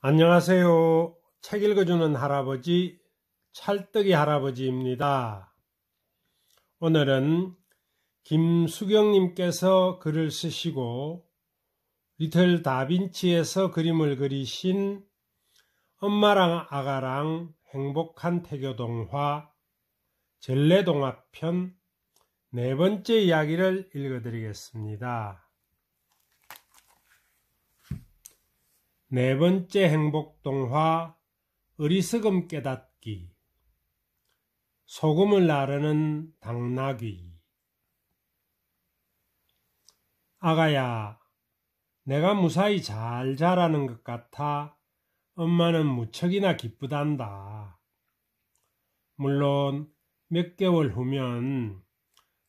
안녕하세요. 책 읽어주는 할아버지, 찰떡이 할아버지입니다. 오늘은 김수경님께서 글을 쓰시고 리틀 다빈치에서 그림을 그리신 엄마랑 아가랑 행복한 태교동화 전래동화편 네 번째 이야기를 읽어드리겠습니다. 네 번째 행복동화 어리석음 깨닫기. 소금을 나르는 당나귀. 아가야, 내가 무사히 잘 자라는 것 같아 엄마는 무척이나 기쁘단다. 물론 몇 개월 후면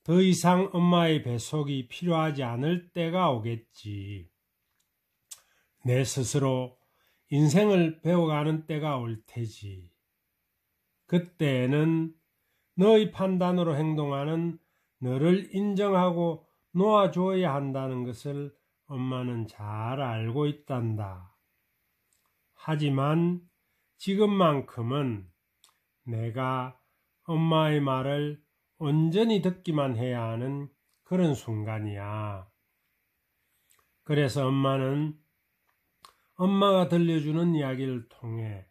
더 이상 엄마의 배속이 필요하지 않을 때가 오겠지. 내 스스로 인생을 배워가는 때가 올 테지. 그때는 너의 판단으로 행동하는 너를 인정하고 놓아줘야 한다는 것을 엄마는 잘 알고 있단다. 하지만 지금만큼은 내가 엄마의 말을 온전히 듣기만 해야 하는 그런 순간이야. 그래서 엄마는 엄마가 들려주는 이야기를 통해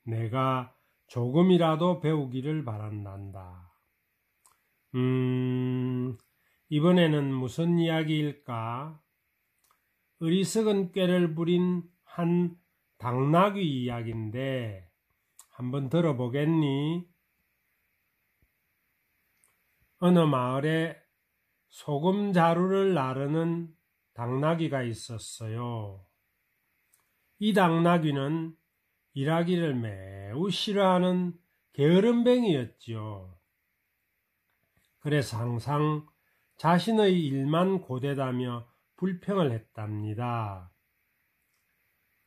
내가 조금이라도 배우기를 바란단다. 이번에는 무슨 이야기일까? 어리석은 꾀를 부린 한 당나귀 이야기인데 한번 들어보겠니? 어느 마을에 소금 자루를 나르는 당나귀가 있었어요. 이 당나귀는 일하기를 매우 싫어하는 게으름뱅이였지요. 그래서 항상 자신의 일만 고되다며 불평을 했답니다.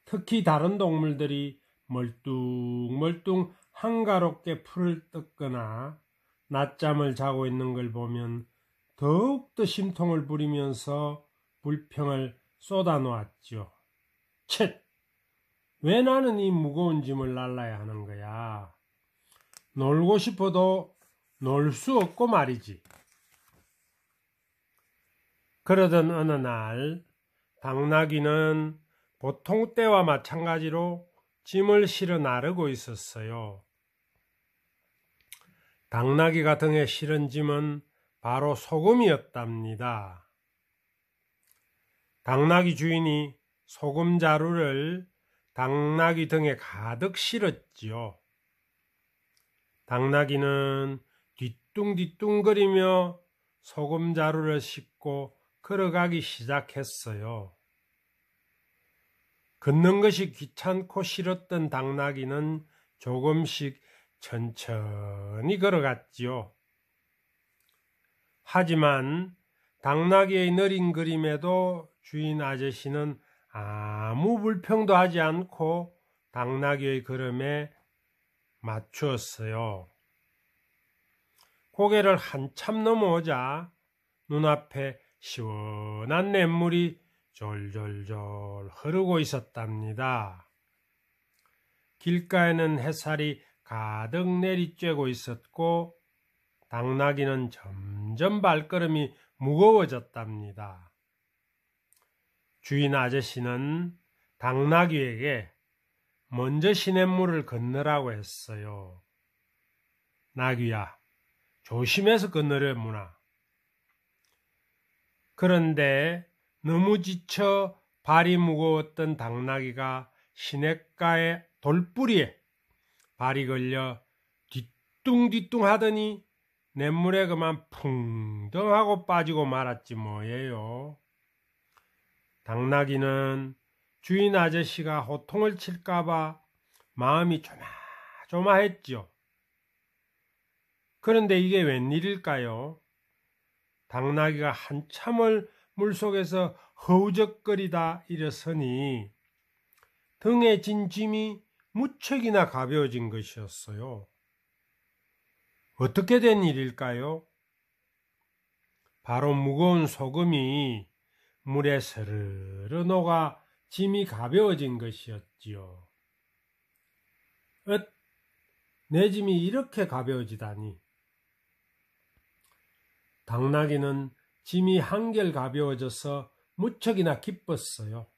특히 다른 동물들이 멀뚱멀뚱 한가롭게 풀을 뜯거나 낮잠을 자고 있는 걸 보면 더욱더 심통을 부리면서 불평을 쏟아놓았죠. 쳇! 왜 나는 이 무거운 짐을 날라야 하는 거야? 놀고 싶어도 놀 수 없고 말이지. 그러던 어느 날 당나귀는 보통 때와 마찬가지로 짐을 실어 나르고 있었어요. 당나귀가 등에 실은 짐은 바로 소금이었답니다. 당나귀 주인이 소금 자루를 당나귀 등에 가득 실었지요. 당나귀는 뒤뚱뒤뚱거리며 소금 자루를 싣고 걸어가기 시작했어요. 걷는 것이 귀찮고 싫었던 당나귀는 조금씩 천천히 걸어갔지요. 하지만 당나귀의 느린 걸음에도 주인 아저씨는 아무 불평도 하지 않고 당나귀의 걸음에 맞추었어요. 고개를 한참 넘어오자 눈앞에 시원한 냇물이 졸졸졸 흐르고 있었답니다. 길가에는 햇살이 가득 내리쬐고 있었고 당나귀는 점점 발걸음이 무거워졌답니다. 주인 아저씨는 당나귀에게 먼저 시냇물을 건너라고 했어요. 나귀야, 조심해서 건너려무나. 그런데 너무 지쳐 발이 무거웠던 당나귀가 시냇가의 돌뿌리에 발이 걸려 뒤뚱뒤뚱 하더니 냇물에 그만 풍덩하고 빠지고 말았지 뭐예요. 당나귀는 주인 아저씨가 호통을 칠까봐 마음이 조마조마했죠. 그런데 이게 웬일일까요? 당나귀가 한참을 물속에서 허우적거리다 일어서니 등에 진 짐이 무척이나 가벼워진 것이었어요. 어떻게 된 일일까요? 바로 무거운 소금이 물에 스르르 녹아 짐이 가벼워진 것이었지요. 내 짐이 이렇게 가벼워지다니. 당나귀는 짐이 한결 가벼워져서 무척이나 기뻤어요.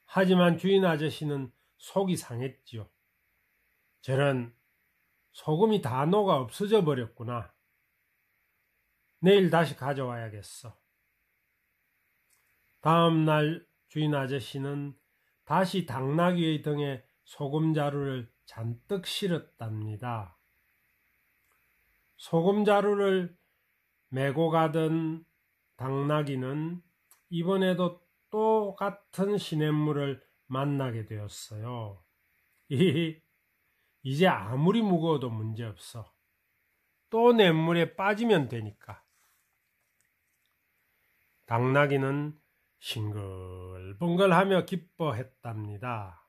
하지만 주인 아저씨는 속이 상했지요. 저런 소금이 다 녹아 없어져 버렸구나. 내일 다시 가져와야겠어. 다음 날 주인 아저씨는 다시 당나귀의 등에 소금자루를 잔뜩 실었답니다. 소금자루를 메고 가던 당나귀는 이번에도 똑같은 시냇물을 만나게 되었어요. 이제 아무리 무거워도 문제없어. 또 냇물에 빠지면 되니까. 당나귀는 싱글벙글하며 기뻐했답니다.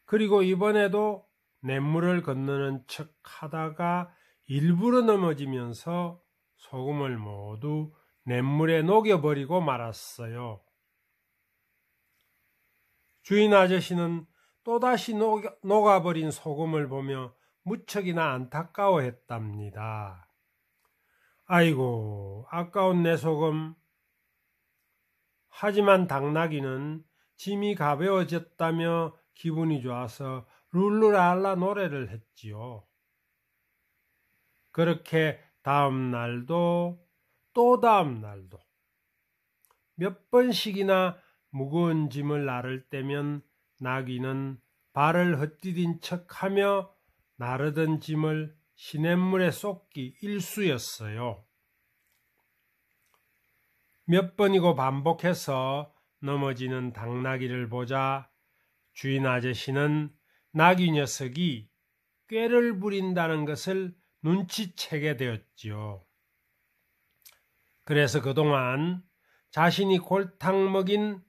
그리고 이번에도 냇물을 건너는 척 하다가 일부러 넘어지면서 소금을 모두 냇물에 녹여버리고 말았어요. 주인 아저씨는 또다시 녹아버린 소금을 보며 무척이나 안타까워했답니다. 아이고, 아까운 내 소금. 하지만 당나귀는 짐이 가벼워졌다며 기분이 좋아서 룰루랄라 노래를 했지요. 그렇게 다음 날도 또 다음 날도 몇 번씩이나 무거운 짐을 나를 때면 나귀는 발을 헛디딘 척하며 나르던 짐을 시냇물에 쏟기 일쑤였어요. 몇 번이고 반복해서 넘어지는 당나귀를 보자 주인 아저씨는 나귀 녀석이 꾀를 부린다는 것을 눈치채게 되었지요. 그래서 그동안 자신이 골탕 먹인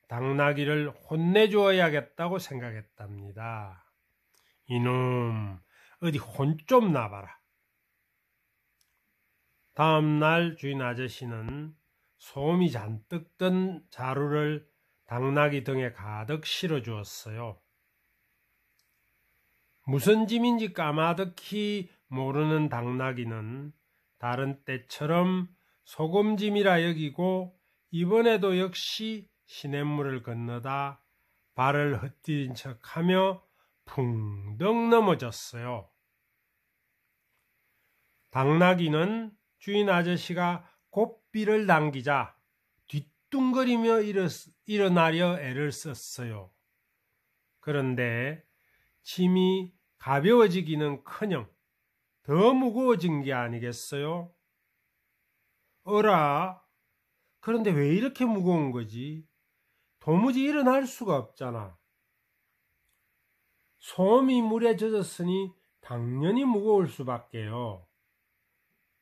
당나귀를 혼내주어야겠다고 생각했답니다. 이놈, 어디 혼 좀 나봐라. 다음 날 주인 아저씨는 소음이 잔뜩 든 자루를 당나귀 등에 가득 실어 주었어요. 무슨 짐인지 까마득히 모르는 당나귀는 다른 때처럼 소금짐이라 여기고 이번에도 역시 시냇물을 건너다 발을 헛디딘 척하며 붕덩 넘어졌어요. 당나귀는 주인 아저씨가 고삐를 당기자 뒤뚱거리며 일어나려 애를 썼어요. 그런데 짐이 가벼워지기는커녕 더 무거워진 게 아니겠어요? 어라, 그런데 왜 이렇게 무거운 거지? 도무지 일어날 수가 없잖아. 솜이 물에 젖었으니 당연히 무거울 수밖에요.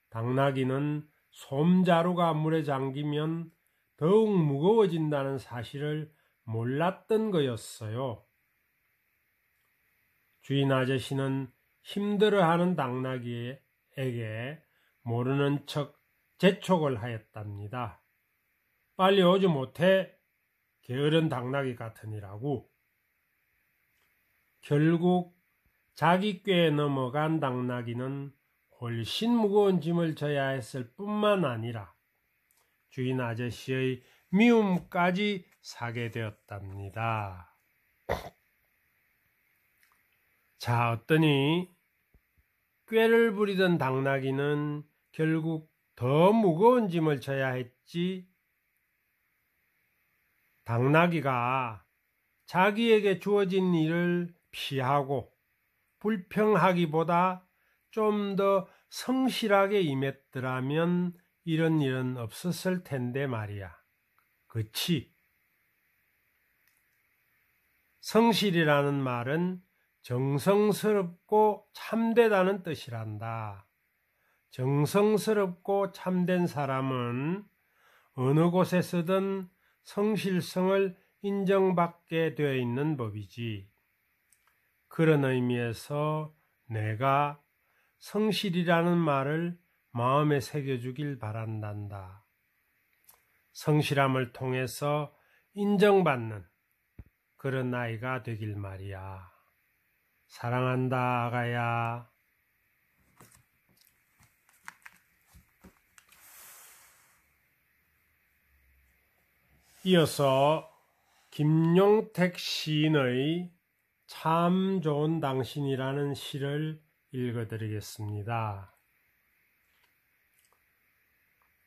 당나귀는 솜자루가 물에 잠기면 더욱 무거워진다는 사실을 몰랐던 거였어요. 주인 아저씨는 힘들어하는 당나귀에게 모르는 척 재촉을 하였답니다. 빨리 오지 못해? 게으른 당나귀 같으니라고. 결국 자기 꾀에 넘어간 당나귀는 훨씬 무거운 짐을 져야 했을 뿐만 아니라 주인 아저씨의 미움까지 사게 되었답니다. 자, 어떠니? 꾀를 부리던 당나귀는 결국 더 무거운 짐을 져야 했지. 당나귀가 자기에게 주어진 일을 피하고 불평하기보다 좀 더 성실하게 임했더라면 이런 일은 없었을 텐데 말이야. 그치? 성실이라는 말은 정성스럽고 참되다는 뜻이란다. 정성스럽고 참된 사람은 어느 곳에서든 성실성을 인정받게 되어 있는 법이지. 그런 의미에서 내가 성실이라는 말을 마음에 새겨주길 바란단다. 성실함을 통해서 인정받는 그런 아이가 되길 말이야. 사랑한다, 아가야. 이어서 김용택 시인의 참 좋은 당신이라는 시를 읽어드리겠습니다.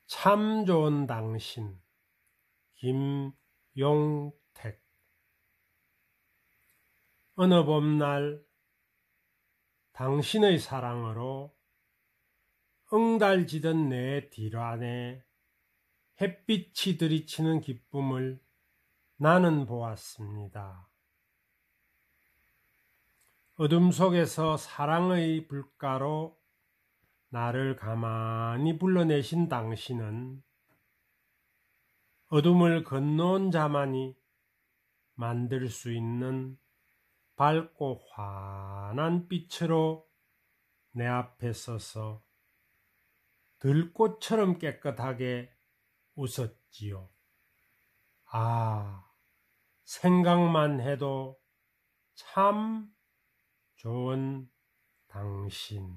참 좋은 당신, 김용택. 어느 봄날 당신의 사랑으로 응달지던 내 뒤란에 햇빛이 들이치는 기쁨을 나는 보았습니다. 어둠 속에서 사랑의 불가로 나를 가만히 불러내신 당신은 어둠을 건너온 자만이 만들 수 있는 밝고 환한 빛으로 내 앞에 서서 들꽃처럼 깨끗하게 웃었지요. 아, 생각만 해도 참 좋은 당신.